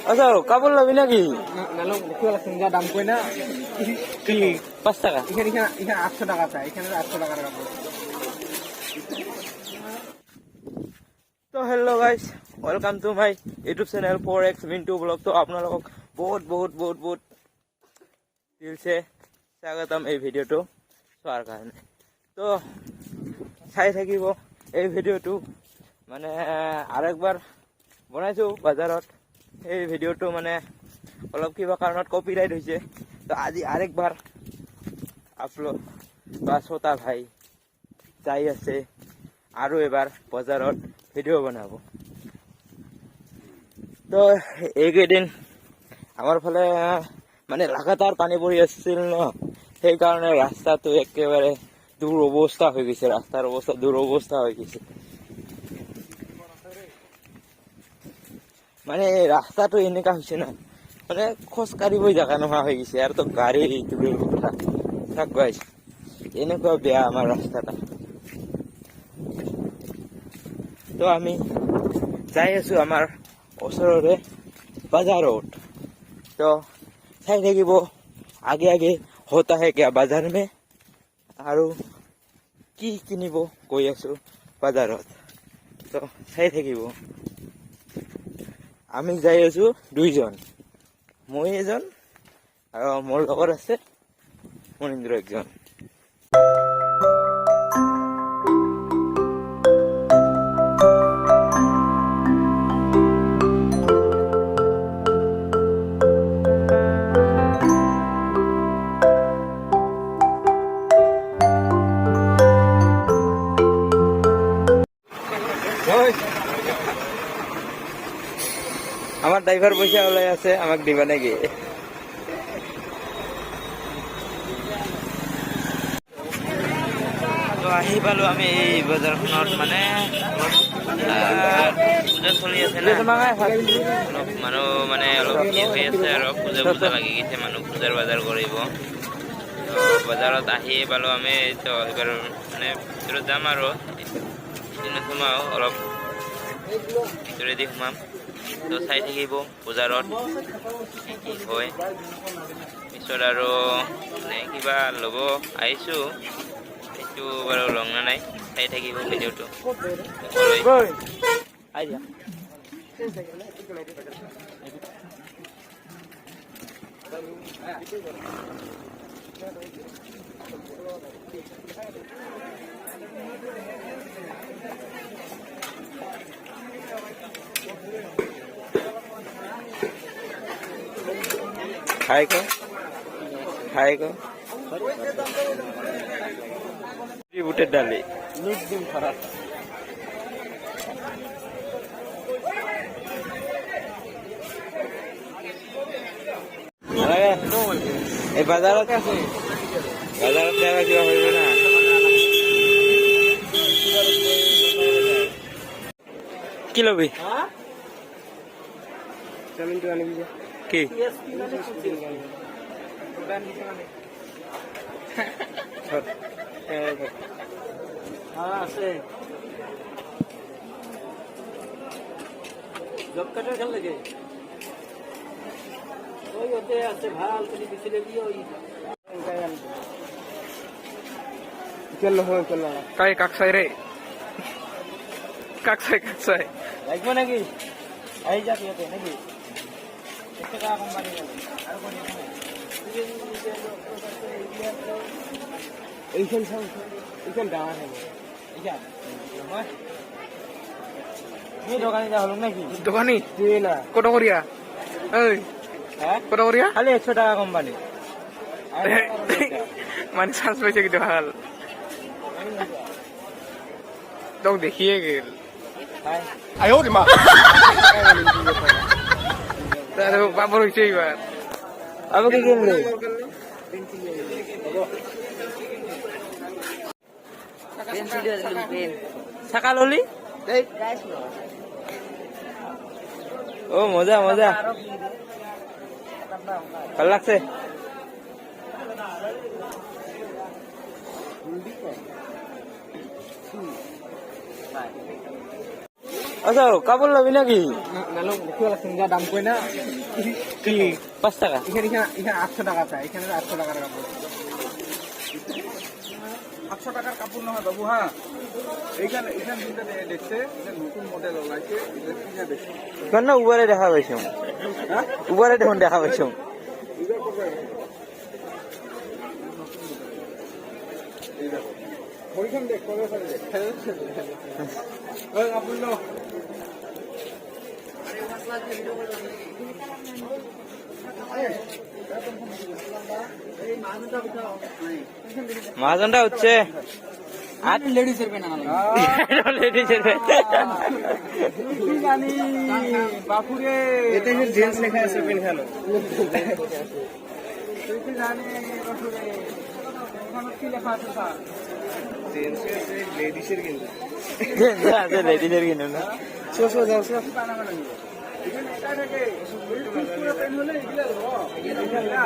আচ্ছা কাপড় লবি নাকি? দাম কই না কি 5 টাকা? এখানে 800 টাকা চাই, এখানে 800 টাকার কাপড়। तो hello guys, welcome to my YouTube channel 4x Mintu blog. तो आप लोग बहुत बहुत बहुत बहुत दिल से स्वागतम এই ভিডিওটো চোৱাৰ কাৰণে। তো চাই থাকিব এই ভিডিওটো, মানে আৰেকবাৰ বনাইছো বাজাৰত। এই ভিডিওটো মানে অলপ কিবা কাৰণত কপিৰাইট হৈছে, তো আজি আৰেকবাৰ আপলোড বা ছোটা ভাই যাই আছে আৰু এবাৰ বজাৰত ভিডিও বনাব। তো এইকেইদিন আমাৰ ফালে মানে লাগাতাৰ পানী পৰি আছিল ন, সেইকাৰণে ৰাস্তাটো একেবাৰে দুৰৱস্থা হৈ গৈছে, ৰাস্তাৰ অৱস্থা দুৰৱস্থা হৈ গৈছে। মানে ৰাস্তাটো এনেকা হৈছে না, মানে খোজ কাঢ়িবই জাগা নোহোৱা হৈ গৈছে, আৰু তো গাড়ী দূৰৰ কথা থাক গাইছ, এনেকুৱা বেয়া আমাৰ ৰাস্তাটা। তো আমি যাই আছো আমাৰ ওচৰৰে বাজাৰত। তো চাই থাকিব আগে আগে होता है क्या बाजार में, আৰু কি কিনিব গৈ আছো বাজাৰত। তো চাই থাকিব। আমি যাই আছো দুইজন, মই এজন আৰু মোৰ লগত আছে মনীন্দ্ৰ একজন। আমার ড্রাইভার পয়সা ওলাই আছে, আমাক দিবা নাকি? তো আহি পালো আমি এই বজাৰখনত, মানে পূজা চলি আছে না, অলপ মানুহ মানে অলপ কি হৈ আছে আৰু পূজা পূজা লাগি গৈছে, মানুহ পূজাৰ বজাৰ কৰিব। তো বজাৰত আহি পালো আমি। তো এইবাৰ মানে ভিতৰত যাম আৰু সোমাও, অলপ ভিতৰেদি সোমাম। তো চাই থাকিব বজাৰত কি কি হয়। পিছত আৰু মানে কিবা ল'ব আহিছোঁ, সেইটো বাৰু লঙা নাই, চাই থাকিব ভিডিঅ'টো। খাই কো বুটের ডালি খারাপ। এই বাজারত দেখা কিবা হইবে না। কি লবি? কি আছে জব কাটার খেল লাগে ওই ওতে আছে ভাল করে পিছলে দিয়ে ওই চল হয় চল কাই কাকসাই রে কাকসাই লাগবে নাকি? আই যা দিতে নাকি 1 টাকা কম বাড়ি গেল আর কোন এইখান সব এইখান দাঁড়া হবে এইখান এই দোকানে যা হলো নাকি? দোকানি না কত করিয়া? এই হ্যাঁ কত করিয়া? খালি 100 টাকা কোম্পানি মানে চান্স পাইছে কিন্তু ভাল তো দেখিয়ে গেল। আয়ো রে মা তারে বাবর হইছে এবার আমাকে কিনলে শাকা ললি। ও মজা মজা, ভাল লাগছে। আচ্ছা কাপড় লবি নাকি নালো কিবা লাগছে যা দাম কই না কি 5 টাকা এখানে এখানে এখানে 800 টাকা চাই এখানে 800 টাকার কাপড় 800 টাকার কাপড় নহয় বাবু হ্যাঁ এইখানে এখানে দুটো দেখছে এটা নতুন মডেল লাইছে এটা কিনা বেশি কেন উবারে দেখা পাইছো হ্যাঁ উবারে দেখুন দেখা পাইছো ইগা করবে এই দেখো ওইখান দেখ কবে ফেলে দেখ ওই কাপড় লো মহাজনটা হচ্ছে আর লেডিসের পেন আনা লেডিজের জানি বাপুরে এটা যে জেন্টস লেখা আছে পেন খেলো তুই জানি বাপুরে ওখানে কি লেখা আছে স্যার জেন্টসের আছে লেডিসের কিন্তু আছে লেডিজের কিনো না সো যাও সো বানাবে না এখানে এটা থাকে পুরো পেন হলে এগুলা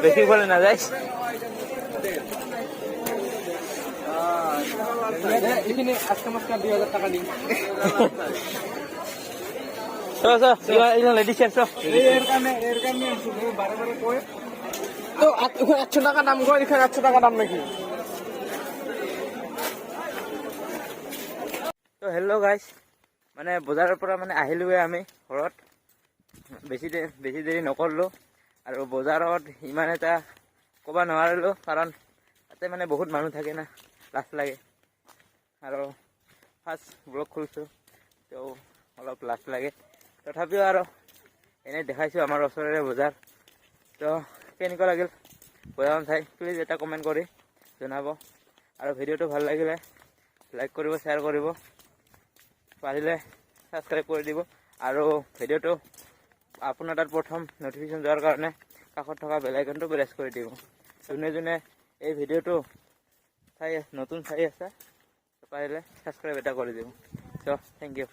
বেশি বলে না যাই এখানে আজকে মাসকে 2000 টাকা দিন লেডিজ তো এর কারণে শুধু বারে কই তো 100 টাকা দাম কই এখানে 100 টাকা দাম নাকি তো হেল্ল' গাইজ মানে বজাৰৰ পৰা মানে আহিলোৱে আমি ঘৰত বেছি দেৰি নকৰিলোঁ আৰু বজাৰত ইমান এটা ক'ব নোৱাৰিলোঁ কাৰণ তাতে মানে বহুত মানুহ থাকে না লাজ লাগে আৰু ফাৰ্ষ্ট ব্লগ খুলিছোঁ তো অলপ লাজ লাগে তথাপিও আৰু এনেই দেখাইছোঁ আমাৰ ওচৰৰে বজাৰ তো কেনেকুৱা লাগিল বজাৰখন চাই প্লিজ এটা কমেণ্ট কৰি জনাব আৰু ভিডিঅ'টো ভাল লাগিলে লাইক কৰিব শ্বেয়াৰ কৰিব পাৰিলে ছাবস্ক্ৰাইব কৰি দিব আৰু ভিডিঅ'টো আপোনাৰ তাত প্ৰথম নটিফিকেশ্যন যোৱাৰ কাৰণে কাষত থকা বেল আইকনটো প্ৰেছ কৰি দিব যোনে যোনে এই ভিডিঅ'টো নতুন চাই আছে পাৰিলে ছাবস্ক্ৰাইব এটা কৰি দিব চ' থেংক ইউ